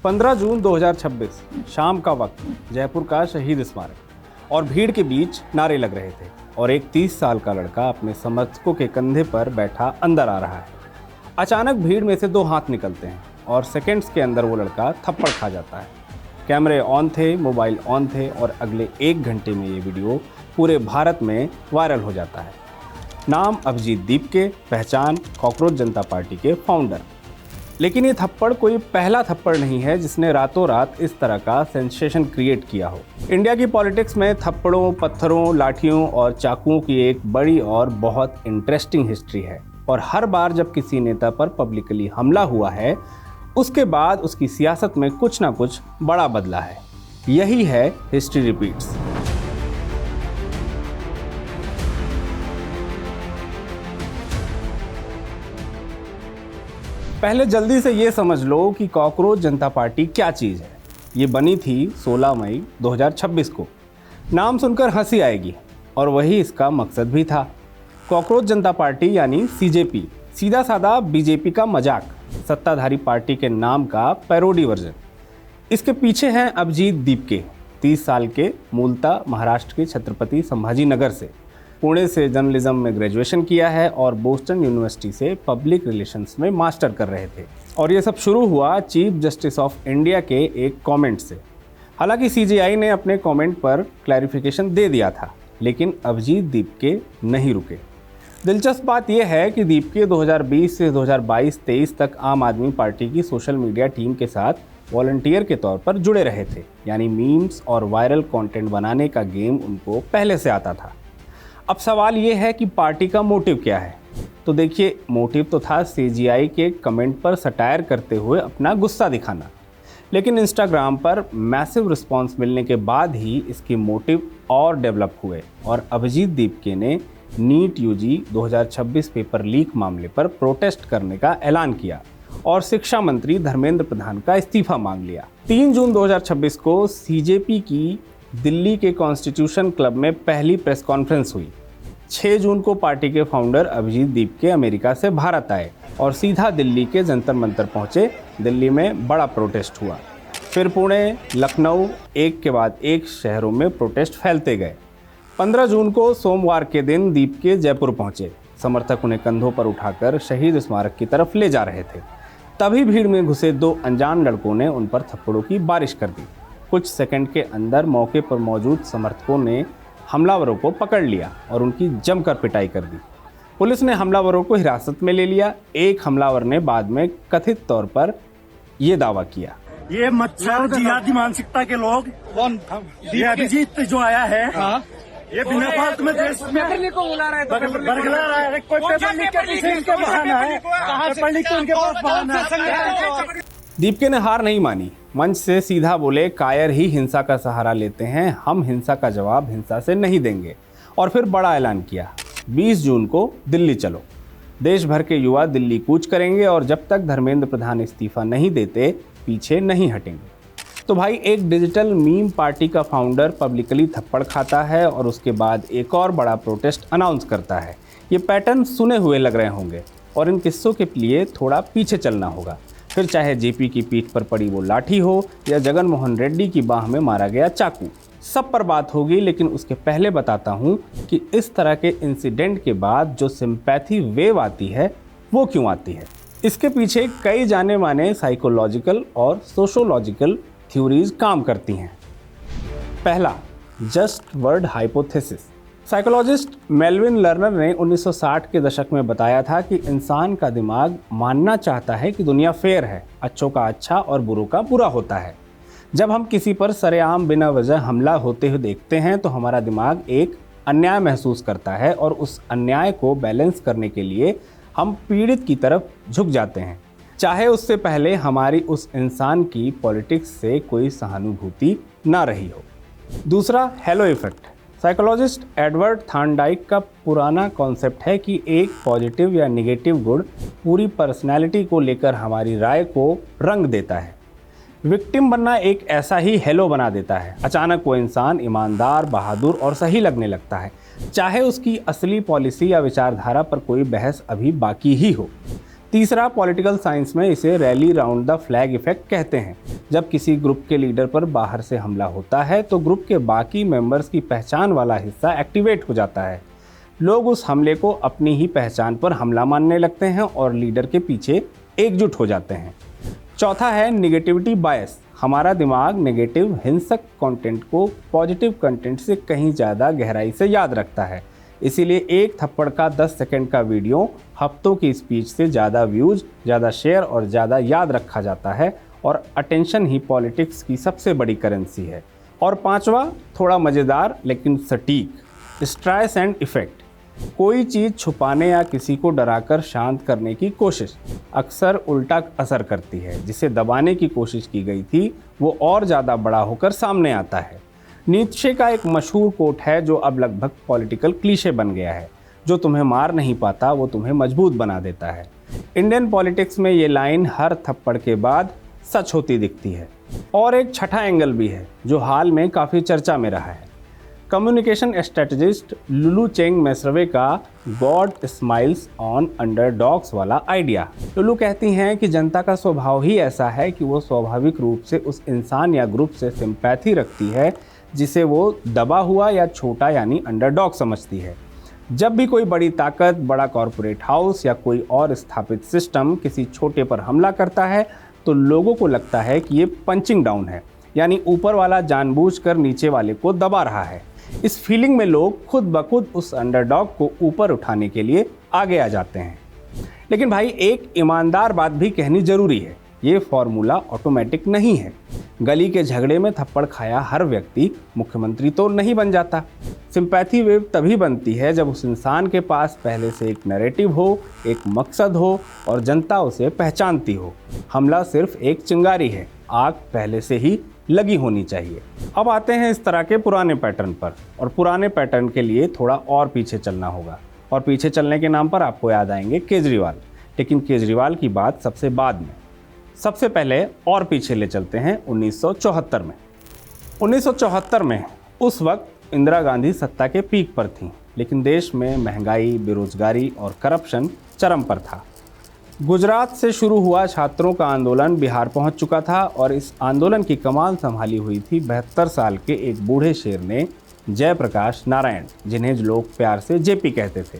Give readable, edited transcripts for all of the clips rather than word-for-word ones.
15 जून 2026 शाम का वक्त, जयपुर का शहीद स्मारक और भीड़ के बीच नारे लग रहे थे और एक 30 साल का लड़का अपने समर्थकों के कंधे पर बैठा अंदर आ रहा है। अचानक भीड़ में से 2 हाथ निकलते हैं और सेकंड्स के अंदर वो लड़का थप्पड़ खा जाता है। कैमरे ऑन थे, मोबाइल ऑन थे और अगले 1 घंटे में ये वीडियो पूरे भारत में वायरल हो जाता है। नाम अभिजीत दीपके, पहचान कॉकरोच जनता पार्टी के फाउंडर। लेकिन ये थप्पड़ कोई पहला थप्पड़ नहीं है जिसने रातों रात इस तरह का सेंसेशन क्रिएट किया हो। इंडिया की पॉलिटिक्स में थप्पड़ों, पत्थरों, लाठियों और चाकुओं की एक बड़ी और बहुत इंटरेस्टिंग हिस्ट्री है और हर बार जब किसी नेता पर पब्लिकली हमला हुआ है उसके बाद उसकी सियासत में कुछ ना कुछ बड़ा बदला है। यही है हिस्ट्री रिपीट्स। पहले जल्दी से ये समझ लो कि कॉकरोच जनता पार्टी क्या चीज़ है। ये बनी थी 16 मई 2026 को। नाम सुनकर हंसी आएगी और वही इसका मकसद भी था। कॉकरोच जनता पार्टी यानी सीजेपी, सीधा साधा बीजेपी का मजाक, सत्ताधारी पार्टी के नाम का पैरोडी वर्जन। इसके पीछे हैं अभिजीत दीपके, 30 साल के, मूलतः महाराष्ट्र के छत्रपति संभाजी नगर से। पुणे से जर्नलिज्म में ग्रेजुएशन किया है और बोस्टन यूनिवर्सिटी से पब्लिक रिलेशंस में मास्टर कर रहे थे। और ये सब शुरू हुआ चीफ जस्टिस ऑफ इंडिया के एक कमेंट से। हालांकि सीजेआई ने अपने कमेंट पर क्लैरिफिकेशन दे दिया था, लेकिन अभिजीत दीपके नहीं रुके। दिलचस्प बात यह है कि दीपके 2020 से 2022-23 तक आम आदमी पार्टी की सोशल मीडिया टीम के साथ वॉलंटियर के तौर पर जुड़े रहे थे, यानी मीम्स और वायरल कंटेंट बनाने का गेम उनको पहले से आता था। अब सवाल ये है कि पार्टी का मोटिव क्या है। तो देखिए, मोटिव तो था सीजेआई के कमेंट पर सटायर करते हुए अपना गुस्सा दिखाना, लेकिन इंस्टाग्राम पर मैसिव रिस्पांस मिलने के बाद ही इसके मोटिव और डेवलप हुए और अभिजीत दीपके ने नीट यूजी 2026 पेपर लीक मामले पर प्रोटेस्ट करने का ऐलान किया और शिक्षा मंत्री धर्मेंद्र प्रधान का इस्तीफा मांग लिया। 3 जून 2026 को सीजेपी की दिल्ली के कॉन्स्टिट्यूशन क्लब में पहली प्रेस कॉन्फ्रेंस हुई। 6 जून को पार्टी के फाउंडर अभिजीत दीपके अमेरिका से भारत आए और सीधा दिल्ली के जंतर मंतर पहुंचे। दिल्ली में बड़ा प्रोटेस्ट हुआ, फिर पुणे, लखनऊ, एक के बाद एक शहरों में प्रोटेस्ट फैलते गए। 15 जून को सोमवार के दिन दीपके जयपुर पहुंचे। समर्थक उन्हें कंधों पर उठाकर शहीद स्मारक की तरफ ले जा रहे थे। तभी भीड़ में घुसे 2 अनजान लड़कों ने उन पर थप्पड़ों की बारिश कर दी। कुछ सेकंड के अंदर मौके पर मौजूद समर्थकों ने हमलावरों को पकड़ लिया और उनकी जमकर पिटाई कर दी। पुलिस ने हमलावरों को हिरासत में ले लिया। एक हमलावर ने बाद में कथित तौर पर यह दावा किया, ये मच्छर जिहादी मानसिकता के लोग, ये अभिजीत जो आया है, ये बिना फालतू में देश में बरगला रहा है। कोई पेपर लीक के पीछे इनके बहाना है, पेपर लीक के उनके पास बहाना है। दीपके ने हार नहीं मानी, मंच से सीधा बोले, कायर ही हिंसा का सहारा लेते हैं, हम हिंसा का जवाब हिंसा से नहीं देंगे। और फिर बड़ा ऐलान किया, 20 जून को दिल्ली चलो। देश भर के युवा दिल्ली कूच करेंगे और जब तक धर्मेंद्र प्रधान इस्तीफा नहीं देते पीछे नहीं हटेंगे। तो भाई, एक डिजिटल मीम पार्टी का फाउंडर पब्लिकली थप्पड़ खाता है और उसके बाद एक और बड़ा प्रोटेस्ट अनाउंस करता है। ये पैटर्न सुने हुए लग रहे होंगे और इन किस्सों के लिए थोड़ा पीछे चलना होगा। फिर चाहे जेपी की पीठ पर पड़ी वो लाठी हो या जगन मोहन रेड्डी की बाह में मारा गया चाकू, सब पर बात होगी। लेकिन उसके पहले बताता हूँ कि इस तरह के इंसिडेंट के बाद जो सिंपैथी वेव आती है वो क्यों आती है। इसके पीछे कई जाने माने साइकोलॉजिकल और सोशोलॉजिकल थ्योरीज काम करती हैं। पहला, just word hypothesis. Psychologist Melvin learner ने 1960 के दशक में बताया था कि इंसान का दिमाग मानना चाहता है कि दुनिया फेयर है, अच्छों का अच्छा और बुरों का बुरा होता है। जब हम किसी पर सरेआम बिना वजह हमला होते हुए देखते हैं तो हमारा दिमाग एक अन्याय महसूस करता है और उस अन्याय को बैलेंस करने के लिए हम पीड़ित की तरफ झुक जाते हैं, चाहे उससे पहले हमारी उस इंसान की पॉलिटिक्स से कोई सहानुभूति ना रही हो। दूसरा, hello effect. Psychologist Edward Thorndike का पुराना कॉन्सेप्ट है कि एक पॉजिटिव या नेगेटिव गुण पूरी पर्सनैलिटी को लेकर हमारी राय को रंग देता है। विक्टिम बनना एक ऐसा ही हेलो बना देता है। अचानक वो इंसान ईमानदार, बहादुर और सही लगने लगता है, चाहे उसकी असली पॉलिसी या विचारधारा पर कोई बहस अभी बाकी ही हो। तीसरा, पॉलिटिकल साइंस में इसे rally round the flag effect कहते हैं। जब किसी ग्रुप के लीडर पर बाहर से हमला होता है तो ग्रुप के बाकी मेंबर्स की पहचान वाला हिस्सा एक्टिवेट हो जाता है। लोग उस हमले को अपनी ही पहचान पर हमला मानने लगते हैं और लीडर के पीछे एकजुट हो जाते हैं। चौथा है निगेटिविटी बायस। हमारा दिमाग नेगेटिव हिंसक कंटेंट को पॉजिटिव कंटेंट से कहीं ज़्यादा गहराई से याद रखता है। इसीलिए एक थप्पड़ का 10 सेकंड का वीडियो हफ्तों की स्पीच से ज़्यादा व्यूज़, ज़्यादा शेयर और ज़्यादा याद रखा जाता है और अटेंशन ही पॉलिटिक्स की सबसे बड़ी करेंसी है। और पांचवा, थोड़ा मज़ेदार लेकिन सटीक, स्ट्राइसेंड इफेक्ट। कोई चीज़ छुपाने या किसी को डराकर शांत करने की कोशिश अक्सर उल्टा असर करती है। जिसे दबाने की कोशिश की गई थी वो और ज़्यादा बड़ा होकर सामने आता है। नीत्शे का एक मशहूर कोट है जो अब लगभग पॉलिटिकल क्लीशे बन गया है, जो तुम्हें मार नहीं पाता वो तुम्हें मजबूत बना देता है। इंडियन पॉलिटिक्स में ये लाइन हर थप्पड़ के बाद सच होती दिखती है। और एक छठा एंगल भी है जो हाल में काफ़ी चर्चा में रहा है। कम्युनिकेशन स्ट्रेटजिस्ट लुलू चेंग मेसरवे का गॉड स्माइल्स ऑन अंडरडॉग्स वाला आइडिया। लुलू कहती हैं कि जनता का स्वभाव ही ऐसा है कि वो स्वाभाविक रूप से उस इंसान या ग्रुप से सिंपैथी रखती है जिसे वो दबा हुआ या छोटा यानी अंडरडॉग समझती है। जब भी कोई बड़ी ताकत, बड़ा कॉरपोरेट हाउस या कोई और स्थापित सिस्टम किसी छोटे पर हमला करता है तो लोगों को लगता है कि ये पंचिंग डाउन है, यानी ऊपर वाला जानबूझकर नीचे वाले को दबा रहा है। इस फीलिंग में लोग खुद ब खुद उस अंडरडॉग को ऊपर उठाने के लिए आगे आ जाते हैं। लेकिन भाई एक ईमानदार बात भी कहनी जरूरी है, ये फॉर्मूला ऑटोमेटिक नहीं है। गली के झगड़े में थप्पड़ खाया हर व्यक्ति मुख्यमंत्री तो नहीं बन जाता। सिंपैथी वेव तभी बनती है जब उस इंसान के पास पहले से एक नैरेटिव हो, एक मकसद हो और जनता उसे पहचानती हो। हमला सिर्फ एक चिंगारी है, आग पहले से ही लगी होनी चाहिए। अब आते हैं इस तरह के पुराने पैटर्न पर, और पुराने पैटर्न के लिए थोड़ा और पीछे चलना होगा। और पीछे चलने के नाम पर आपको याद आएंगे केजरीवाल, लेकिन केजरीवाल की बात सबसे बाद में। सबसे पहले और पीछे ले चलते हैं 1974 में। 1974 में उस वक्त इंदिरा गांधी सत्ता के पीक पर थीं, लेकिन देश में महंगाई, बेरोजगारी और करप्शन चरम पर था। गुजरात से शुरू हुआ छात्रों का आंदोलन बिहार पहुंच चुका था और इस आंदोलन की कमान संभाली हुई थी 72 साल के एक बूढ़े शेर ने, जयप्रकाश नारायण, जिन्हें लोग प्यार से जेपी कहते थे।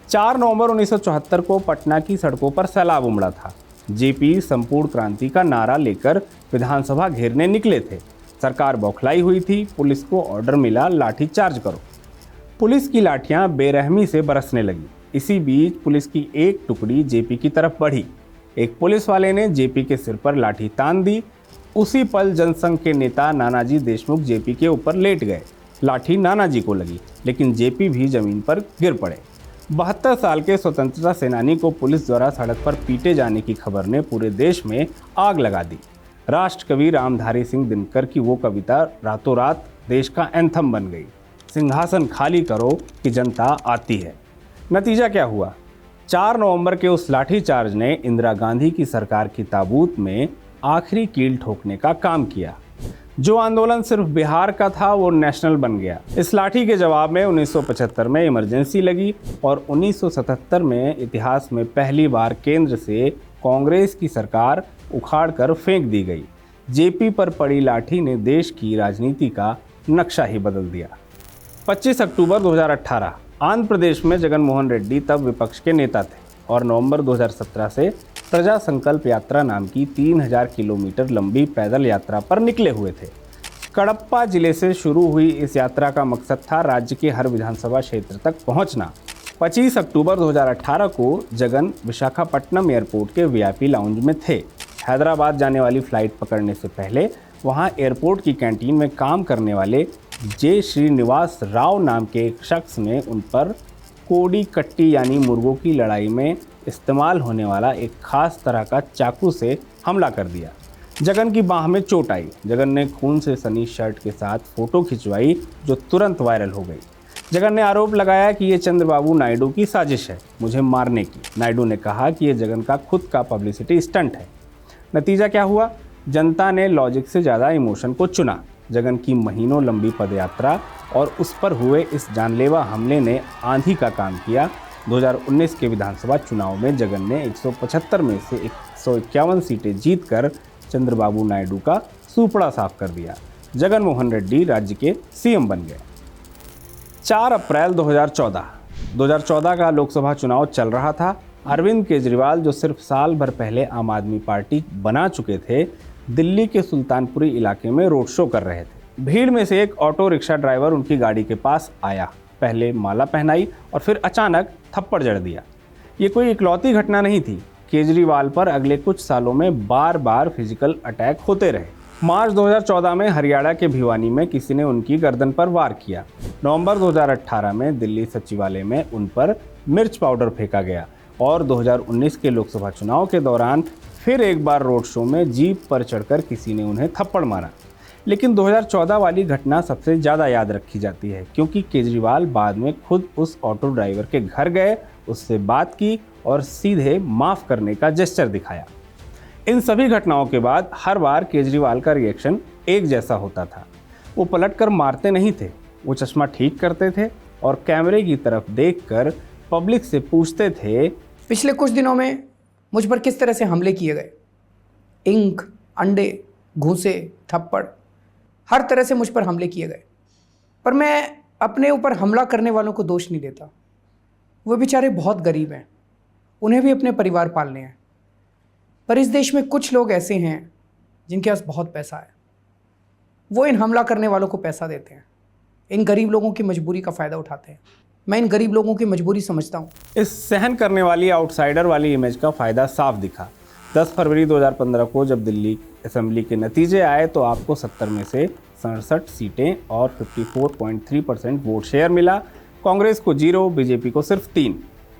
4 नवंबर 1974 को पटना की सड़कों पर सैलाब उमड़ा था। जेपी संपूर्ण क्रांति का नारा लेकर विधानसभा घेरने निकले थे। सरकार बौखलाई हुई थी, पुलिस को ऑर्डर मिला लाठी चार्ज करो। पुलिस की लाठियां बेरहमी से बरसने लगी। इसी बीच पुलिस की एक टुकड़ी जेपी की तरफ बढ़ी। एक पुलिस वाले ने जेपी के सिर पर लाठी तान दी। उसी पल जनसंघ के नेता नानाजी देशमुख जेपी के ऊपर लेट गए। लाठी नानाजी को लगी, लेकिन जेपी भी जमीन पर गिर पड़े। 72 साल के स्वतंत्रता सेनानी को पुलिस द्वारा सड़क पर पीटे जाने की खबर ने पूरे देश में आग लगा दी। राष्ट्रकवि रामधारी सिंह दिनकर की वो कविता रातों रात देश का एंथम बन गई, सिंहासन खाली करो कि जनता आती है। नतीजा क्या हुआ? 4 नवंबर के उस लाठीचार्ज ने इंदिरा गांधी की सरकार की ताबूत में आखिरी कील ठोकने का काम किया। जो आंदोलन सिर्फ बिहार का था वो नेशनल बन गया। इस लाठी के जवाब में 1975 में इमरजेंसी लगी और 1977 में इतिहास में पहली बार केंद्र से कांग्रेस की सरकार उखाड़ कर फेंक दी गई। जेपी पर पड़ी लाठी ने देश की राजनीति का नक्शा ही बदल दिया। 25 अक्टूबर 2018 आंध्र प्रदेश में जगन मोहन रेड्डी तब विपक्ष के नेता थे और नवंबर 2017 से प्रजा संकल्प यात्रा नाम की 3000 किलोमीटर लंबी पैदल यात्रा पर निकले हुए थे। कडप्पा जिले से शुरू हुई इस यात्रा का मकसद था राज्य के हर विधानसभा क्षेत्र तक पहुंचना। 25 अक्टूबर 2018 को जगन विशाखापट्टनम एयरपोर्ट के वीआईपी लाउंज में थे। हैदराबाद जाने वाली फ्लाइट पकड़ने से पहले वहां एयरपोर्ट की कैंटीन में काम करने वाले जे श्रीनिवास राव नाम के एक शख्स ने उन पर कोडी कट्टी यानी मुर्गों की लड़ाई में इस्तेमाल होने वाला एक खास तरह का चाकू से हमला कर दिया। जगन की बाह में चोट आई। जगन ने खून से सनी शर्ट के साथ फोटो खिंचवाई जो तुरंत वायरल हो गई। जगन ने आरोप लगाया कि ये चंद्रबाबू नायडू की साजिश है मुझे मारने की। नायडू ने कहा कि ये जगन का खुद का पब्लिसिटी स्टंट है। नतीजा क्या हुआ? जनता ने लॉजिक से ज़्यादा इमोशन को चुना। जगन की महीनों लंबी पदयात्रा और उस पर हुए इस जानलेवा हमले ने आंधी का काम किया। 2019 के विधानसभा चुनाव में जगन ने 175 में से 151 सीटें जीतकर चंद्रबाबू नायडू का सूपड़ा साफ कर दिया। जगन मोहन रेड्डी राज्य के सीएम बन गए। 4 अप्रैल 2014 का लोकसभा चुनाव चल रहा था। अरविंद केजरीवाल, जो सिर्फ साल भर पहले आम आदमी पार्टी बना चुके थे, दिल्ली के सुल्तानपुरी इलाके में रोड शो कर रहे थे। भीड़ में से एक ऑटो रिक्शा ड्राइवर उनकी गाड़ी के पास आया, पहले माला पहनाई और फिर अचानक थप्पड़ जड़ दिया। ये कोई इकलौती घटना नहीं थी। केजरीवाल पर अगले कुछ सालों में बार बार फिजिकल अटैक होते रहे। मार्च 2014 में हरियाणा के भिवानी में किसी ने उनकी गर्दन पर वार किया। नवंबर 2018 में दिल्ली सचिवालय में उन पर मिर्च पाउडर फेंका गया और 2019 के लोकसभा चुनाव के दौरान फिर एक बार रोड शो में जीप पर चढ़कर किसी ने उन्हें थप्पड़ मारा। लेकिन 2014 वाली घटना सबसे ज़्यादा याद रखी जाती है, क्योंकि केजरीवाल बाद में खुद उस ऑटो ड्राइवर के घर गए, उससे बात की और सीधे माफ़ करने का जेस्चर दिखाया। इन सभी घटनाओं के बाद हर बार केजरीवाल का रिएक्शन एक जैसा होता था। वो पलटकर मारते नहीं थे, वो चश्मा ठीक करते थे और कैमरे की तरफ देखकर पब्लिक से पूछते थे, पिछले कुछ दिनों में मुझ पर किस तरह से हमले किए गए। इंक, अंडे, घूंसे, थप्पड़, हर तरह से मुझ पर हमले किए गए। पर मैं अपने ऊपर हमला करने वालों को दोष नहीं देता। वो बेचारे बहुत गरीब हैं, उन्हें भी अपने परिवार पालने हैं। पर इस देश में कुछ लोग ऐसे हैं जिनके पास बहुत पैसा है। वो इन हमला करने वालों को पैसा देते हैं, इन गरीब लोगों की मजबूरी का फ़ायदा उठाते हैं। मैं इन गरीब लोगों की मजबूरी समझता हूँ। इस सहन करने वाली आउटसाइडर वाली इमेज का फ़ायदा साफ दिखा। 10 फरवरी 2015 को जब दिल्ली असेंबली के नतीजे आए तो आपको 70 में से 67 सीटें और 54.3% वोट शेयर मिला। कांग्रेस को 0, बीजेपी को सिर्फ 3।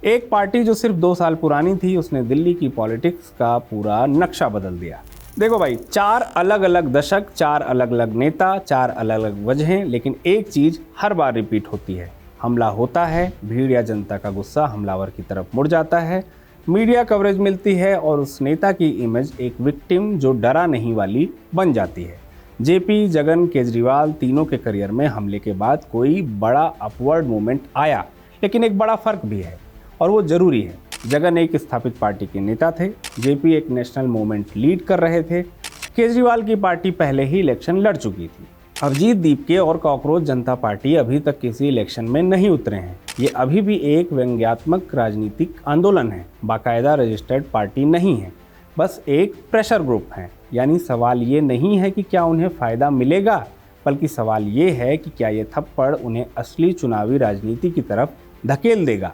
एक पार्टी जो सिर्फ 2 साल पुरानी थी, उसने दिल्ली की पॉलिटिक्स का पूरा नक्शा बदल दिया। देखो भाई, 4 अलग अलग दशक, 4 अलग अलग नेता, 4 अलग अलग वजहें, लेकिन एक चीज़ हर बार रिपीट होती है। हमला होता है, भीड़ या जनता का गुस्सा हमलावर की तरफ मुड़ जाता है, मीडिया कवरेज मिलती है और उस नेता की इमेज एक विक्टिम जो डरा नहीं वाली बन जाती है। जेपी, जगन, केजरीवाल तीनों के करियर में हमले के बाद कोई बड़ा अपवर्ड मूवमेंट आया, लेकिन एक बड़ा फ़र्क भी है और वो ज़रूरी है। जगन एक स्थापित पार्टी के नेता थे, जेपी एक नेशनल मूवमेंट लीड कर रहे थे, केजरीवाल की पार्टी पहले ही इलेक्शन लड़ चुकी थी। अभिजीत दीपके और कॉकरोच जनता पार्टी अभी तक किसी इलेक्शन में नहीं उतरे हैं। ये अभी भी एक व्यंग्यात्मक राजनीतिक आंदोलन है, बाकायदा रजिस्टर्ड पार्टी नहीं है, बस एक प्रेशर ग्रुप है। यानी सवाल ये नहीं है कि क्या उन्हें फ़ायदा मिलेगा, बल्कि सवाल ये है कि क्या ये थप्पड़ उन्हें असली चुनावी राजनीति की तरफ धकेल देगा,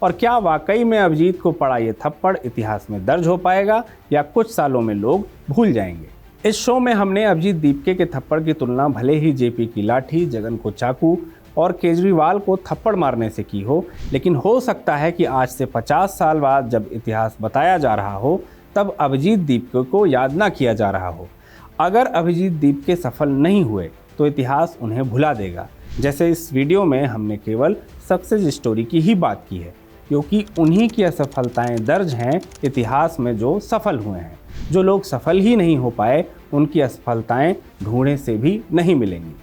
और क्या वाकई में अभिजीत को पड़ा ये थप्पड़ इतिहास में दर्ज हो पाएगा या कुछ सालों में लोग भूल जाएंगे। इस शो में हमने अभिजीत दीपके के थप्पड़ की तुलना भले ही जेपी की लाठी, जगन को चाकू और केजरीवाल को थप्पड़ मारने से की हो, लेकिन हो सकता है कि आज से 50 साल बाद जब इतिहास बताया जा रहा हो तब अभिजीत दीपके को याद ना किया जा रहा हो। अगर अभिजीत दीपके सफल नहीं हुए तो इतिहास उन्हें भुला देगा। जैसे इस वीडियो में हमने केवल सक्सेस स्टोरी की ही बात की है, क्योंकि उन्हीं की असफलताएं दर्ज हैं इतिहास में जो सफल हुए हैं। जो लोग सफल ही नहीं हो पाए, उनकी असफलताएं ढूंढने से भी नहीं मिलेंगी।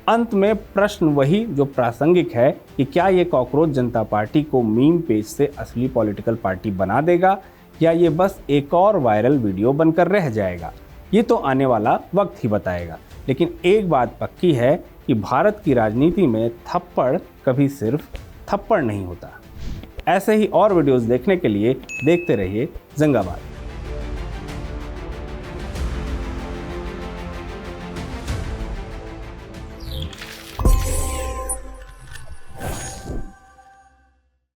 अंत में प्रश्न वही जो प्रासंगिक है कि क्या ये कॉकरोच जनता पार्टी को मीम पेज से असली पॉलिटिकल पार्टी बना देगा या ये बस एक और वायरल वीडियो बनकर रह जाएगा। ये तो आने वाला वक्त ही बताएगा। लेकिन एक बात पक्की है कि भारत की राजनीति में थप्पड़ कभी सिर्फ थप्पड़ नहीं होता। ऐसे ही और वीडियोस देखने के लिए देखते रहिए जंगाबाद।